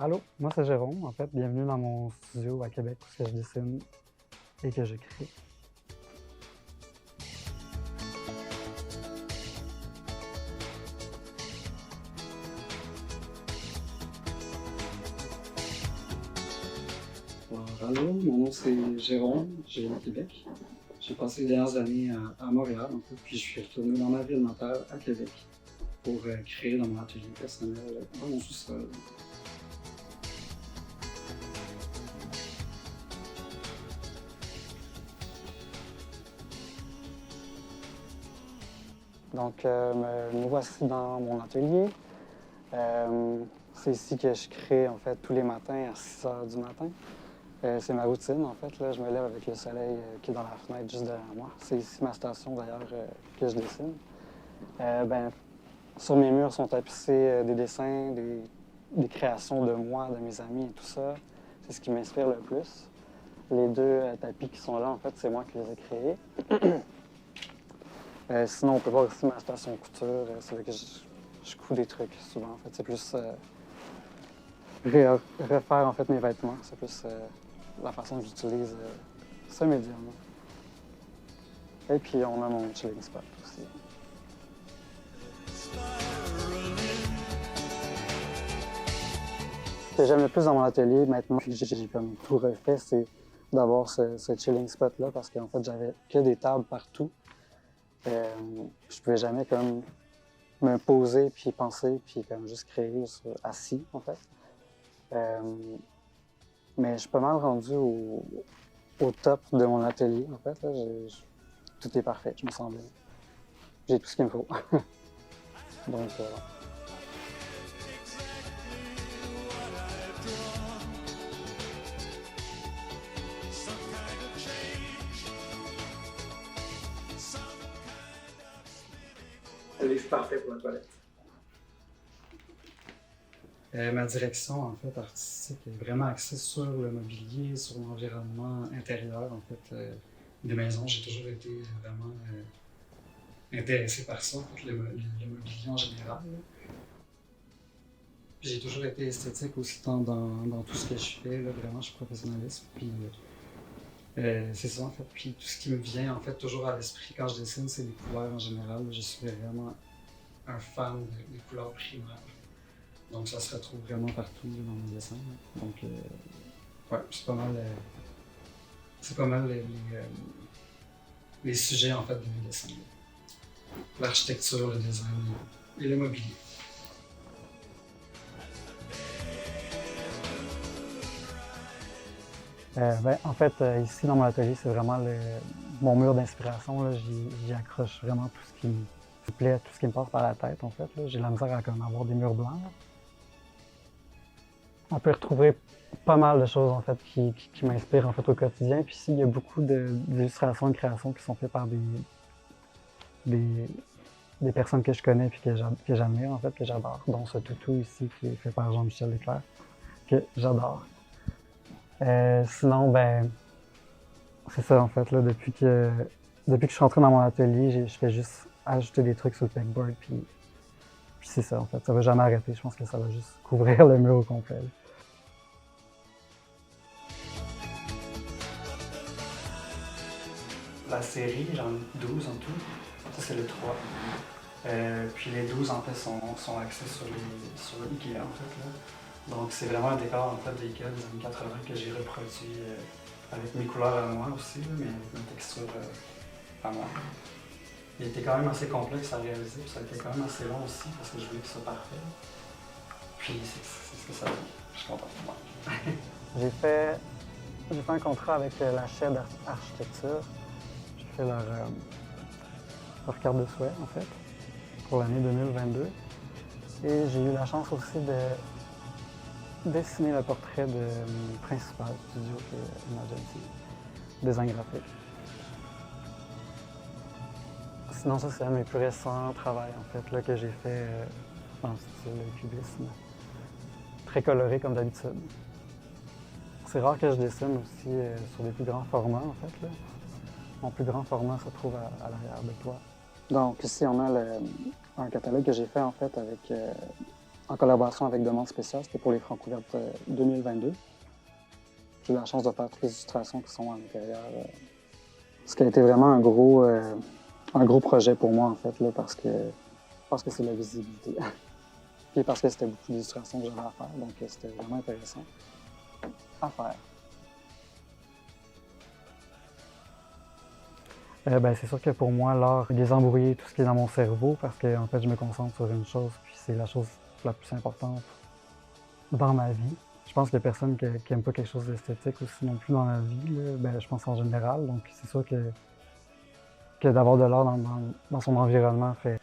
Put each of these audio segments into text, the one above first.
Allô, moi c'est Jérôme. En fait, bienvenue dans mon studio à Québec où je dessine et que je crée. Alors, allô, mon nom c'est Jérôme, je viens de Québec. J'ai passé les dernières années à Montréal, en fait, puis je suis retourné dans ma ville natale, à Québec, pour créer dans mon atelier personnel, dans mon sous-sol. Donc, me voici dans mon atelier. C'est ici que je crée, en fait, tous les matins à 6 heures du matin. C'est ma routine, en fait. Là, je me lève avec le soleil qui est dans la fenêtre juste derrière moi. C'est ici ma station, d'ailleurs, que je dessine. Sur mes murs sont tapissés des dessins, des créations de moi, de mes amis et tout ça. C'est ce qui m'inspire le plus. Les deux tapis qui sont là, en fait, c'est moi qui les ai créés. Sinon, on peut voir aussi ma station couture. C'est là que je couds des trucs souvent. En fait, c'est plus refaire en fait mes vêtements. C'est plus la façon que j'utilise ce médium. Et puis on a mon chilling spot aussi. Ce que j'aime le plus dans mon atelier maintenant, puis j'ai comme tout refait, c'est d'avoir ce chilling spot là parce qu'en fait j'avais que des tables partout. Je pouvais jamais comme me poser puis penser puis comme juste créer assis en fait. Mais je suis pas mal rendu au top de mon atelier en fait. Là, tout est parfait, je me sens bien. J'ai tout ce qu'il me faut. Donc le livre parfait pour la toilette. Ma direction en fait artistique est vraiment axée sur le mobilier, sur l'environnement intérieur en fait des maisons. J'ai toujours été vraiment intéressé par ça, en fait, le mobilier en général. J'ai toujours été esthétique aussi dans tout ce que je fais. Là, vraiment, je suis professionnaliste. Puis c'est ça en fait. Puis tout ce qui me vient en fait toujours à l'esprit quand je dessine, c'est les couleurs en général. Je suis vraiment un fan des couleurs primaires. Donc ça se retrouve vraiment partout là, dans mes dessins. Donc ouais, c'est pas mal les sujets en fait de mes dessins. L'architecture, le design et le mobilier. En fait, ici dans mon atelier, c'est vraiment mon mur d'inspiration. J'y accroche vraiment tout ce qui me plaît, tout ce qui me passe par la tête en fait. J'ai la misère à avoir des murs blancs. Là. On peut retrouver pas mal de choses en fait qui m'inspirent en fait au quotidien. Puis ici, il y a beaucoup d'illustrations et de créations qui sont faites par des personnes que je connais et que j'admire en fait, que j'adore. Dont ce toutou ici qui est fait par Jean-Michel Leclerc, que j'adore. Sinon, c'est ça en fait, là, depuis que je suis rentré dans mon atelier, je fais juste ajouter des trucs sur le pegboard, puis c'est ça en fait, ça va jamais arrêter, je pense que ça va juste couvrir le mur au complet. Là. La série, j'en ai 12 en tout, ça c'est le 3. Puis les 12 en fait sont axés sur Ikea en fait. Là. Donc c'est vraiment un décor en fait d'Ikea des années 80 que j'ai reproduit avec mes couleurs à moi aussi, mais avec ma texture à moi. Il était quand même assez complexe à réaliser, puis ça a été quand même assez long aussi parce que je voulais que ce soit parfait. Puis c'est ce que ça dit. Je suis content de moi. J'ai fait un contrat avec la Shed Architecture. J'ai fait leur carte de souhait en fait pour l'année 2022. Et j'ai eu la chance aussi de dessiner le portrait de mon principal studio qui est Emergency, design graphique. Sinon, ça, c'est un de mes plus récents travaux en fait, là, que j'ai fait en style cubisme. Très coloré comme d'habitude. C'est rare que je dessine aussi sur des plus grands formats en fait. Là. Mon plus grand format se trouve à l'arrière de toi. Donc ici, on a un catalogue que j'ai fait en fait avec en collaboration avec Demande spéciale. C'était pour les Francouvertes 2022. J'ai eu la chance de faire toutes les illustrations qui sont à l'intérieur. Ce qui a été vraiment un gros projet pour moi, en fait, là, parce que c'est la visibilité. Puis parce que c'était beaucoup d'illustrations que j'avais à faire, donc c'était vraiment intéressant à faire. C'est sûr que pour moi, l'art désembrouiller tout ce qui est dans mon cerveau parce que en fait, je me concentre sur une chose, puis c'est la chose la plus importante dans ma vie. Je pense qu'il n'y a personne qui aime pas quelque chose d'esthétique aussi non plus dans la vie, là. Je pense en général. Donc c'est sûr que d'avoir de l'art dans son environnement fait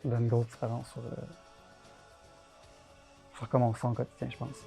une grosse différence sur comment on se sent au quotidien, je pense.